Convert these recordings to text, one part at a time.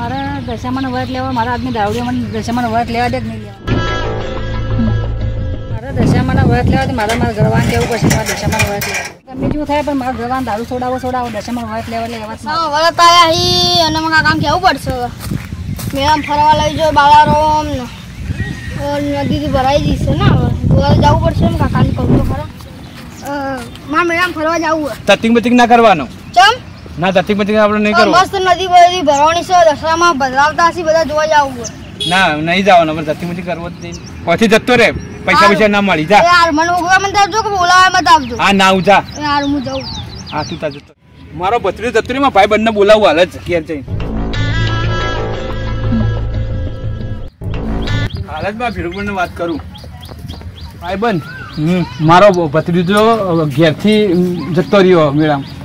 મારે દશામાનો વ્રત લેવા, મારા આદમી દાવડીઓ મને દશામાનો વ્રત લેવા દે કે નહીં લેવા? મારે દશામાના વ્રત લેવાથી મારા ગરવાન કેવું પડશે, મારા દશામાનો વ્રત લેવા ગમે જેવું થાય પણ મારા ગરવાન દારૂ છોડાવો દશામાનો વ્રત લેવા લેવા વ્રત આવ્યા હી અને મને કામ કેવું પડશે. મેળામાં ફરવા લઈ જાઓ બાલારોમ નદીથી ભરાઈ જશે ને હવે જવું પડશે ને કાકાની કહું તો ખરા. મારા મેળામાં ફરવા જવું તતિંગ બતિંગ ના કરવાનો. ચમ ના તતિંગ બતિંગ આપણે નહીં કરવું. મસ્ત નદી બધી ભરવાની છે, દસરામાં ભરાવતા હશે, બધા જોવા જવું. ના નહીં જવાનું, આપણે તતિંગ બતિંગ કરવો જ નહીં. પછી જતો રે, પૈસા ના મળી જા. યાર મને ઉગવા મત આવજો કે બોલાવા મત આવજો. હા ના જા યાર હું જાઉં. હા તું તા જતો. મારો ભત્રીજો જતો રે, મારા ભાઈ બંને બોલાવું હાલ જ ઘેર જઈને. હાલતમાં ભીરુભાઈને વાત કરું. ભાઈ બંધ મારો ભત્રીજો ઘેરથી જતો રહ્યો મેળામાં.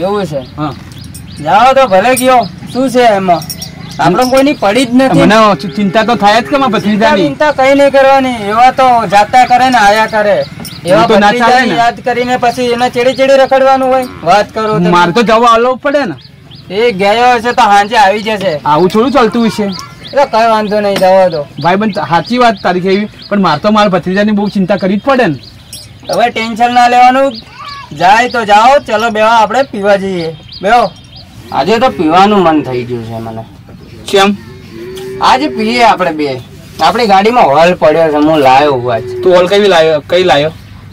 એવું છે? હા જાઓ તો ભલે ગયો, શું છે એમાં? આપણે કોઈની પડી જ નથી. મને ચિંતા તો થાય જ કે મારા ભત્રીજાની. ચિંતા કઈ નહીં કરવાની, એવા તો જાતા કરે ને આયા કરે. એવા તો ના ચાલે ને. યાદ કરીને પછી એને ચેડી ચેડી રખડવાનું હોય. વાત કરો મારે તો જવા આલો પડે ને. એ ગયો હશે તો સાંજે આવી જશે. આવું થોડું ચાલતું હશે. એટલે કઈ વાંધો નહીં, જવા દો. ભાઈ બંધ સાચી વાત તારી એવી, પણ મારે તો મારા ભત્રીજાની બહુ ચિંતા કરવી જ પડે ને. હવે ટેન્શન ના લેવાનું, જાય તો જાઓ. ચલો બેવા, આપણે પીવા જઈએ. બેહો. આજે તો પીવાનું મન થઈ ગયું છે મને. કેમ? આજે પીએ આપણે બે. આપણી ગાડીમાં હોલ પડ્યો છે, હું લાયો હું આજ. તું હોલ કઈ લાયો?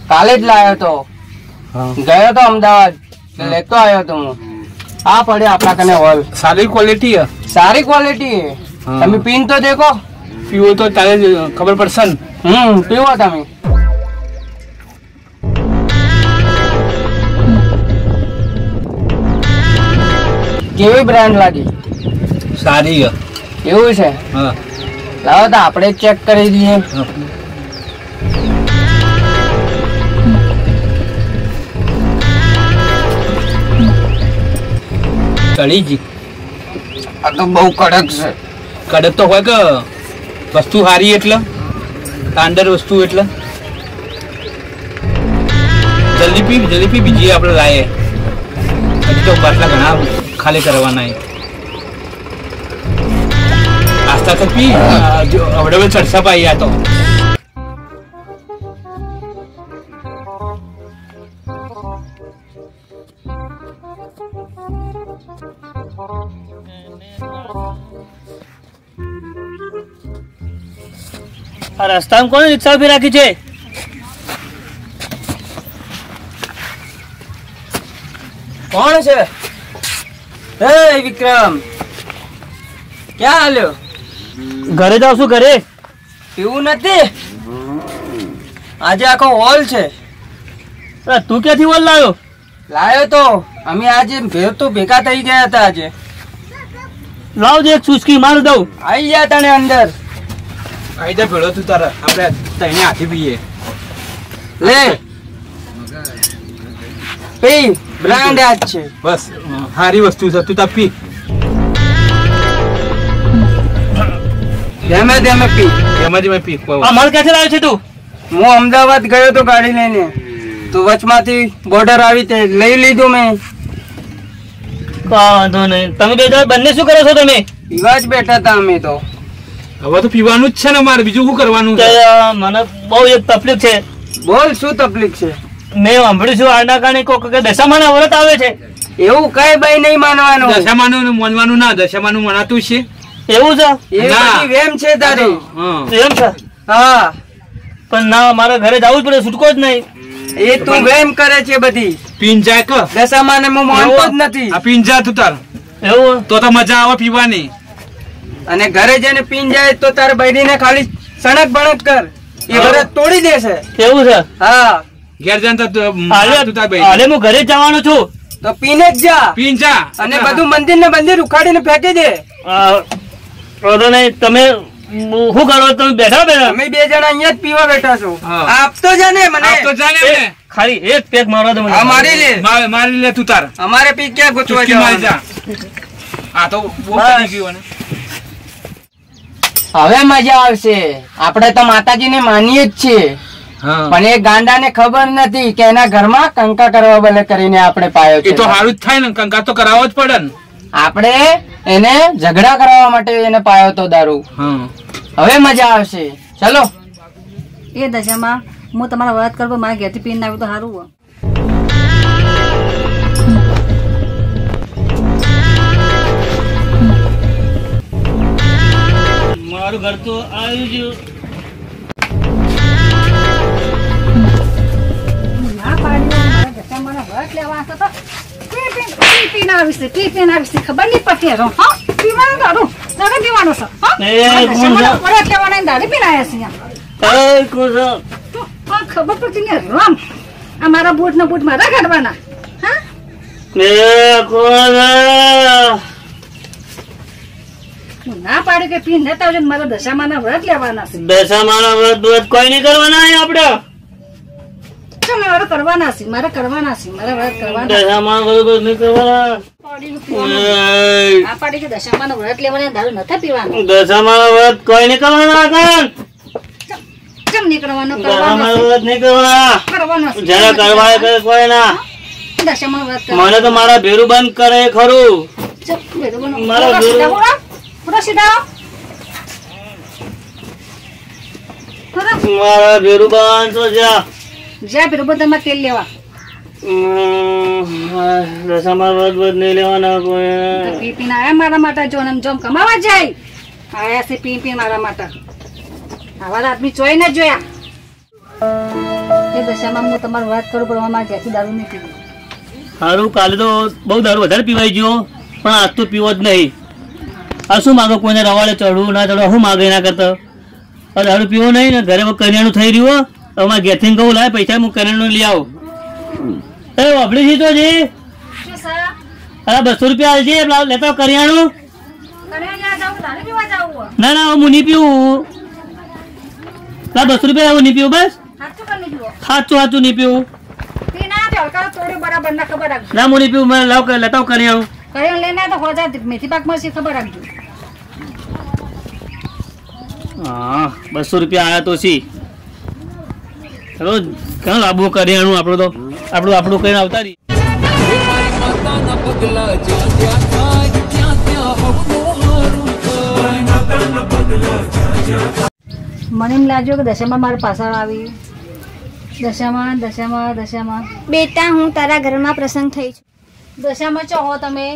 કાલે જ લાયો તો. ગયો તો અમદાવાદ, લેતો આવ્યો તો હું. આ પડ્યો આપણા કને હોલ. સારી ક્વોલિટી હે. સારી ક્વોલિટી. તમે પીન તો દેખો. પીવો તો તારે ખબર પડશે ને. પીવો તમે. કેવી બ્રાન્ડ લાગી? સારી હે. એવું છે? હા લાવો તો આપણે ચેક કરી દઈએ. કડીજી આ તો બહુ કડક છે. કડક તો હોય કે વસ્તુ સારી એટલે અંદર વસ્તુ એટલે. જલ્દી પી બીજી આપણે લાવીએ. હજી તો બાટલા ઘણા ખાલી કરવાના. આસ્તા તો પી હવે ચડસા પાઈ આ તો. આ રસ્તામાં કોને રિક્ષા ઉભી રાખી છે? કોણ છે? હે વિક્રમ, ક્યાં હાલ્યો? ઘરે જાવ છું. ઘરે પીવું નથી. આજે આખો હોલ છે. તું ક્યાંથી વોલ લાવ્યો? લાયો તો અમે આજે ભેગા થઈ ગયા હતા. આજે લાવજે એક ચુસ્કી માર દઉં. આવી ગયા તને અંદર. આઈ જા ભેળો તું તારા, આપણે તઈને હાથી પીએ. લે પી, બ્રાન્ડ આજ છે. બસ સારી વસ્તુ છે, તું તા પી. ધીમે ધીમે પી. એમાંથી મેં પી. આ માલ ક્યાંથી લાવ્યો છે તું? હું અમદાવાદ ગયો તો ગાડી લઈને, તો વચમાંથી બોર્ડર આવી તે લઈ લીધું મેં. વાંધો નહીં. તમે બે જણ બંને શું કરો છો? તમે પીવા જ બેઠા હતા અમે તો. હવે તો પીવાનું જ છે ને મારે, બીજું શું કરવાનું છે? મને બહુ એક તકલીફ છે. બોલ શું તકલીફ છે? મેં સાંભળ્યું છું આના કારણે કોક દશામાના વ્રત આવે છે. એવું કઈ ભાઈ નહીં માનવાનું. દશામાનું માનવાનું ના, દશામાનું મનાતું છે. એવું છે? એ બધી વેમ છે તારી. એમ છે? હા પણ ના, મારે ઘરે જવું જ પડે, છૂટકો જ નહીં. એ તું વેમ કરે છે બધી. પીંજા કે દશામાને હું માનતો જ નથી. આ પીંજા તું તાર. એવું તો મજા આવે પીવાની. અને ઘરે જઈને પીન જાય તો તાર બૈરીને ખાલી સણક બણક કર, એ ઘરે તોડી દેશે. એવું છે? હા ઘેર જાય તો હાલે હું ઘરે જવાનો છું. તો પીને જ જા. પીંજા અને બધું મંદિર ને મંદિર ઉખાડીને ફેંકી દે. વાંધો નહીં. તમે શું કરો? તમે બેઠા અમે બે જણા અહીંયા જ પીવા બેઠા છો. આપતો જાને મને. આપતો જાને મને. ખાલી એક પેક મારવા દો મને. આ મારી લે. મારી લે તું તાર. અમારે પી ક્યાં ગોતવા મારી જા. આ તો બહુ કરી ગયું ને. હવે મજા આવશે. આપણે તો માતાજીને માનીએ જ છીએ, પણ એ ગાંડાને ખબર નથી કે એના ઘરમાં કંકા કરવા બલે કરીને આપણે પાયો છે. એ તો સારું જ થાય ને, કંકા તો કરાવવો જ પડે ને. આપણે એને ઝઘડા કરવા માટે એને પાયો તો દારૂ. હા હવે મજા આવશે. ચલો. એ દશામાં હું તમારા વાત કરું મારા ઘેરથી પીને આવ્યું તો સારું હોય. મારું ઘર તો આવ્યું જ. ના પાડ્યું મારા દશામાના વ્રત લેવા હતો તો પીને આવીશ ખબર નહીં પડતી હરો. હા પીવાનું દારૂ પીવાનું છે. હા એ કોણ છે? વ્રત લેવાના દારૂ પીને આવ્યા છે. એ કોણ છે? ખબર પડતી ને રામ આ મારા બૂટ ના બૂટ મારા કાઢવાના. હા એ કોણ છે? હું ના પાડ્યું કે પીને નતા આવજો મારા દશામાના વ્રત લેવાના છે. દશામાના વ્રત કોઈ નહીં કરવાના અહીં આપણે. મારે કરવાના છે મારા વ્રત કરવાના. દશામાના વ્રત નહીં કરવાના. આ પાડી કે દશામાના વ્રત લેવાના દારૂ નતા પીવાનું. દશામાના વ્રત કોઈ નહીં કરવાના કાન. કેમ નહીં કરવાનું? દશામાના વ્રત નહીં કરવાના. કરવાના છે. જેને કરવા કરે કોઈ ના. દશામાનું વ્રત મને તો મારા ભેરું બંધ કરે ખરું. મારા મારા ભેરું બંધ તો જ્યાં પેલું બધામાં તેલ લેવા દશામાના વ્રત નહીં લેવાના કોઈ. પી પીને આયા મારા માટે જો ને જોમ કમાવા જાય આયા છે પી પી મારા માટે. આવા આદમી જોઈ ને જોયા. એ દશામાં હું તમારું વાત કરું પણ મારા ઘેરથી દારૂ નહીં પીવું. સારું કાલે તો બહુ દારૂ વધારે પીવાઈ ગયો પણ આજ તો પીવો જ નહીં. આ શું માગો કોઈને રવાડે ચડવું ના ચડવું શું માગે એના કરતા દારૂ પીવો નહીં ને ઘરે કરિયાણું થઈ રહ્યું. હવે મારા ઘેરથી કહું લાય પૈસા હું કરિયાણું લઈ આવું. એ વાપરી દીધો જી. અરે 200 રૂપિયા આવજે લેતા કરિયાણું. ના ના હું નહીં પીવું. 200 રૂપિયા હું નહીં પીવું બસ. સાચું નહીં પીવું. ના હું નહીં પીવું મને લાવ લેતા કરિયાણું. મેથી પાક મળશે ખબર રાખજો. હા 200 રૂપિયા આવ્યા તો સી. ચલો ક્યાં લાવવું કરિયાણું આપણું કઈ આવતા રહી. મને એમ લાગ્યું કે દશામાં મારે પાછળ આવી. દશામાં બેટા હું તારા ઘરમાં પ્રસંગ થઈ છું. દશામાં ચો હો તમે?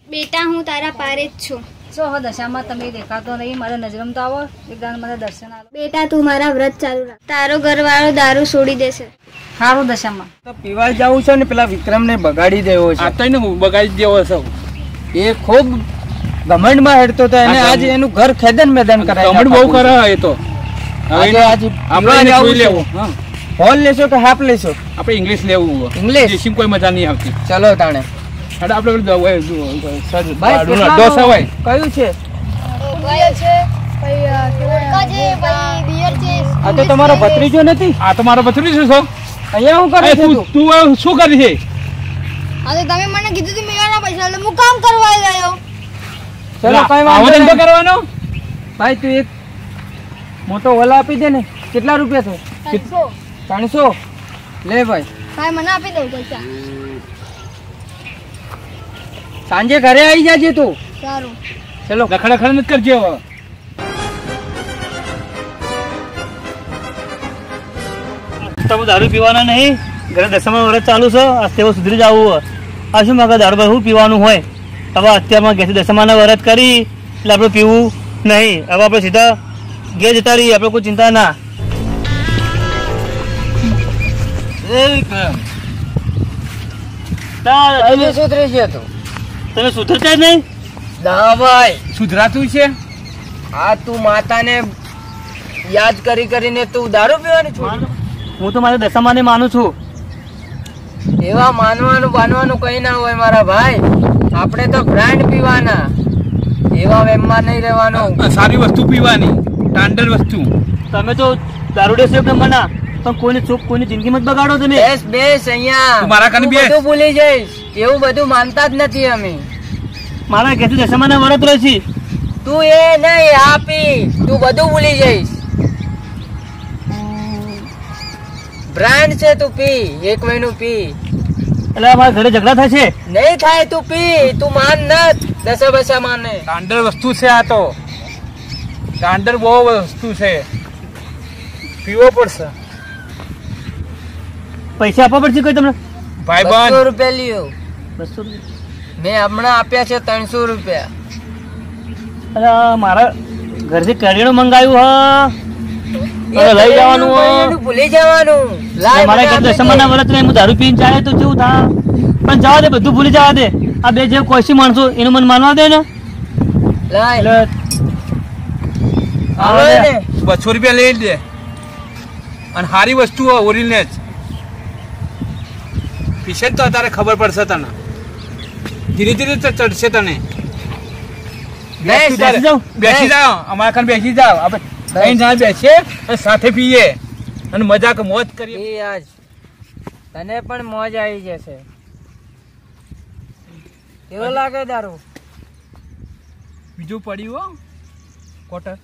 બેટા હું તારા પારે જ છું. ચો હો દશામાં તમે દેખાતો નહીં. મારા નજરમાં તો આવો એકદમ મને દર્શન આવો. બેટા તું મારા વ્રત ચાલુ રાખ. તારો ઘરવાળો દારૂ છોડી દેશે. સારું દશામાં. તો પીવા જવું છે ને પેલા વિક્રમને બગાડી દેવો છે. આ તો ને હું બગાડી દેવો છું. એ ખૂબ ઘમંડમાં હેડતો હતો એને આજે એનું ઘર ખેદન મેદાન કરાય. કમેન્ટ બહુ કરે એ તો. આજે આપણે જોઈ લેવું. હા હોલ લેશો કે હાફ લેશો? આપણે ઇંગ્લિશ લેવું. ઇંગ્લિશ દેશી કોઈ મજા નહીં આવતી. ચલો તાણે આપણે ભાઈ ડોસા હોય કયું છે? આ તો તમારો ભત્રીજો નથી? આ તો મારો ભત્રીજો છો. અહીંયા હું કરે છે તું શું કરી છે? અરે તમે મને કીધું તું મેવાના પૈસા એટલે હું કામ કરવા ગયો. ચલો કઈ વાંધો નહીં કરવાનો. ભાઈ તું એક મોટો ઓલા આપી દે ને. કેટલા રૂપિયા છે? 300. લે ભાઈ. ભાઈ મને આપી દે પૈસા. સાંજે ઘરે આવી જાજે તું. સારું. ચલો રખડા નથી કરજે હવે. તમે દારૂ પીવાના નહીં. ઘરે દશામાં વ્રત ચાલુ છે. અત્યારે સુધરી જવું. આ શું માગે દારૂ શું પીવાનું હોય. હવે અત્યારમાં ઘેરથી દશામાના વ્રત કરી એટલે આપણે પીવું નહીં. હવે આપણે સીધા ઘેર જતા રહીએ. આપણે કોઈ ચિંતા ના. સુધરી છે તું. તમે સુધરતા જ નહીં. ના ભાઈ સુધરાતું છે. આ તું માતાને યાદ કરીને તું દારૂ પીવાની છોડ. હું તો મારી દશામાને માનું છું. એવા બાનવાનું કઈ ના હોય મારા ભાઈ. આપણે તો બ્રાન્ડ પીવાના. એવા વેમમાં નહીં રહેવાનું. સારી વસ્તુ પીવાની. સ્ટાન્ડર્ડ વસ્તુ. તમે તો દારૂડે છે કે મના પણ કોઈની જિંદગી મત બગાડો તમે. બેસ અહીંયા. તું મારા કને બેસ. બધું ભૂલી જઈશ. એવું બધું માનતા જ નથી અમે. મારા ઘેરથી દશામાના વ્રત રહે છે. તું એ નહીં આપી. તું બધું ભૂલી જઈશ. બ્રાન્ડ છે તું પી. 1 મહિનું પી. એટલે અમારા ઘરે ઝઘડા થશે. નહીં થાય, તું પી, તું માન ન દસે બસે માને. સ્ટાન્ડર્ડ વસ્તુ છે આ તો, સ્ટાન્ડર્ડ બહુ વસ્તુ છે, પીવો પડશે. પૈસા આપવા પડશે કોઈ તમને? ભાઈબંધ 200 રૂપિયા લ્યો. 200 રૂપિયા? મેં હમણાં આપ્યા છે 300 રૂપિયા. અરે મારા ઘરથી કરિયાણું મંગાવ્યું હ, લઈ જવાનું હ. ભૂલી જવાનું. મારા ઘર દશમાના વ્રત ને હું દારૂ પીને જાય તો કેવું થાય? પણ જવા દે, બધું ભૂલી જવા દે. આ બે જે કોઈ માણસો એનું મન માનવા દે ને. લાય. આવે ને. 200 રૂપિયા લઈ દે, અને સારી વસ્તુ ઓરિજિનલ જ પીશે તો અત્યારે ખબર પડશે તને, ધીરે ધીરે ચડશે તને. બેસી જાઓ, અમારા ખાન બેસી જાઓ, આપણે ત્રણ જણા બેસીએ અને સાથે પીએ અને મજાક મોજ કરીએ. એ આજ તને પણ મોજ આવી જશે. કેવો લાગે દારૂ? બીજું પડ્યું હો કોટર,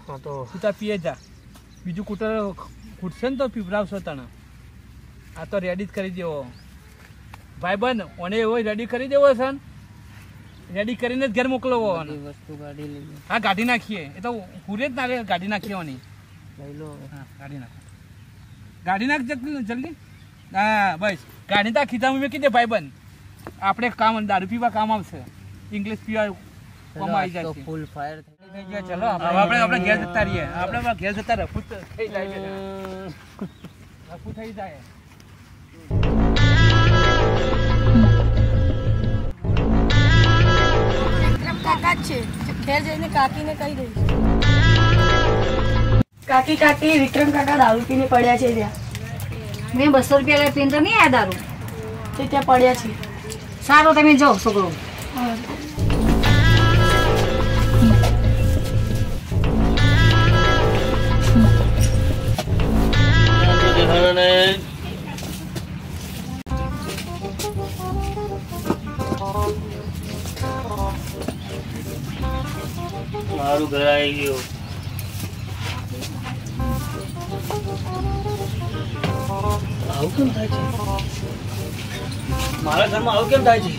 હા તો તું પીએ જા. બીજું કુટર ખૂટશે ને તો પીવડાવશો તને. આ તો રેડી જ કરી દેવો ભાઈબંધ, ઓને એવો રેડી કરી દેવો છે ને, રેડી કરીને જ ઘેર મોકલવો. વસ્તુ ગાડી લઈ હા ગાડી નાખીએ, એ તો પૂરે જ ના રે, ગાડી નાખીએ ઓની. લો. હા ગાડી નાખ, ગાડી નાખ જલ્દી. હા બસ ગાડી તા ખીચામાં મેં કીધે ભાઈબંધ, આપણે કામ દારૂ પીવા કામ આવશે, ઇંગ્લિશ પીવા કામ આવી જાય છે. ફૂલ ફાયર થઈ ગયા. ચલો આપણે ઘેર જતા રહીએ, આપણે ઘેર જતા રફુ થઈ જાય છે, રફુ થઈ જાય. કાકા જ છે, ઘેર જઈને કાકીને કહી દઈશ. કાકી કાકી, વિક્રમ કાકા દારૂ પીને પડ્યા છે ત્યાં. મેં 200 રૂપિયા પીને તો નહીં આ દારૂ, તે ત્યાં પડ્યા છે. સારું તમે જાઓ છોકરો. મારું ઘર આવી ગયું. આવું કેમ થાય છે? મારા ઘરમાં આવું કેમ થાય છે?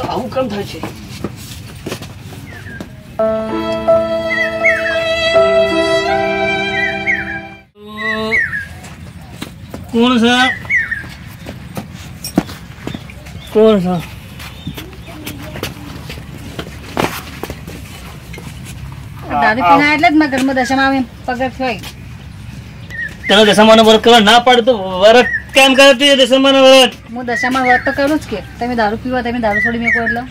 આવું કેમ થાય છે? કોણ છે? કોણ છે? દારૂ પીને આયા એટલે જ મારા ઘરમાં દશામાં આવે પગર થયો. તને દશામાનો વ્રત કરવા ના પાડે તો વ્રત કેમ કરે તું? દશામાનો વ્રત હું દશામાં વ્રત તો કરું જ કે તમે દારૂ પીવા, તમે દારૂ છોડી મેકો એટલે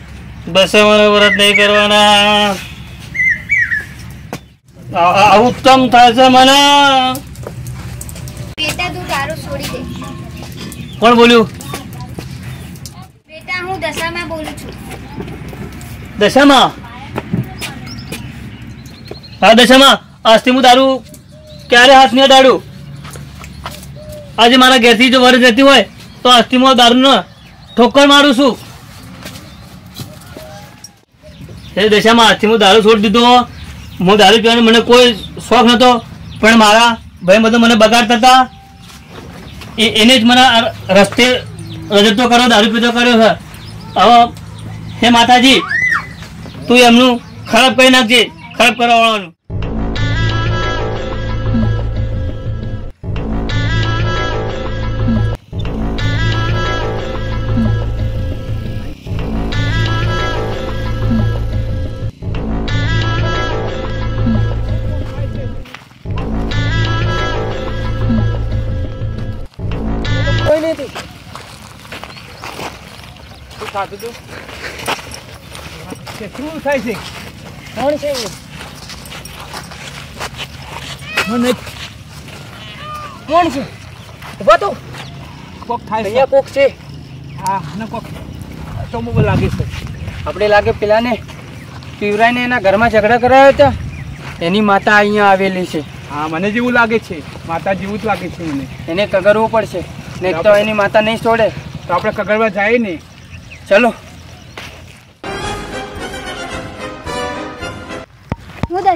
દશામાનો વ્રત નહીં કરવાના. આવું કેમ થાય છે મને? બેટા તું દારૂ છોડી દે. કોણ બોલ્યું? બેટા હું દશામાં બોલું છું. દશામાં? હા દશામાં, આજથી હું દારૂ ક્યારે હાથ નહીં અડાડું. આજે મારા ઘેરથી જો વરસ જતી હોય તો આજથી હું દારૂનો ઠોકર મારું છું. એ દશામાં આજથી હું દારૂ છોડી દીધો. હું દારૂ પીવાનો મને કોઈ શોખ નતો, પણ મારા ભાઈ બધો મને બગાડતા હતા, એને જ મને રસ્તે રજતો કર્યો, દારૂ પીતો કર્યો છે. હવે હે માતાજી, તું એમનું ખરાબ કરી નાખજે, ખરાબ કરવા વાળાનું. કોઈ નથી. શું ખાતું તું? શું થાય છે? કોણ છે? મને કોણ છે? ઉભા તો. કોક થાય છે. અહીંયા કોક છે. હા ને કોક તો મને લાગે છે. આપણે લાગે પેલાને પીવરાઈને એના ઘરમાં ઝઘડા કરાયા હતા, એની માતા અહીંયા આવેલી છે. હા મને જેવું લાગે છે, માતા જેવું જ લાગે છે મને. એને કગરવું પડશે, નહીં તો એની માતા નહીં છોડે. તો આપણે કગરવા જાય ને. ચલો.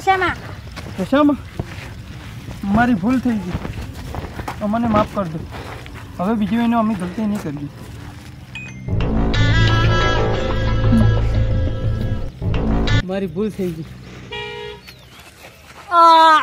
દશામાં. દશામાં મારી ભૂલ થઈ ગઈ, મને માફ કરી દો. હવે બીજું એનો અમે ગલતી નહીં કરીએ. મારી ભૂલ થઈ ગઈ. આ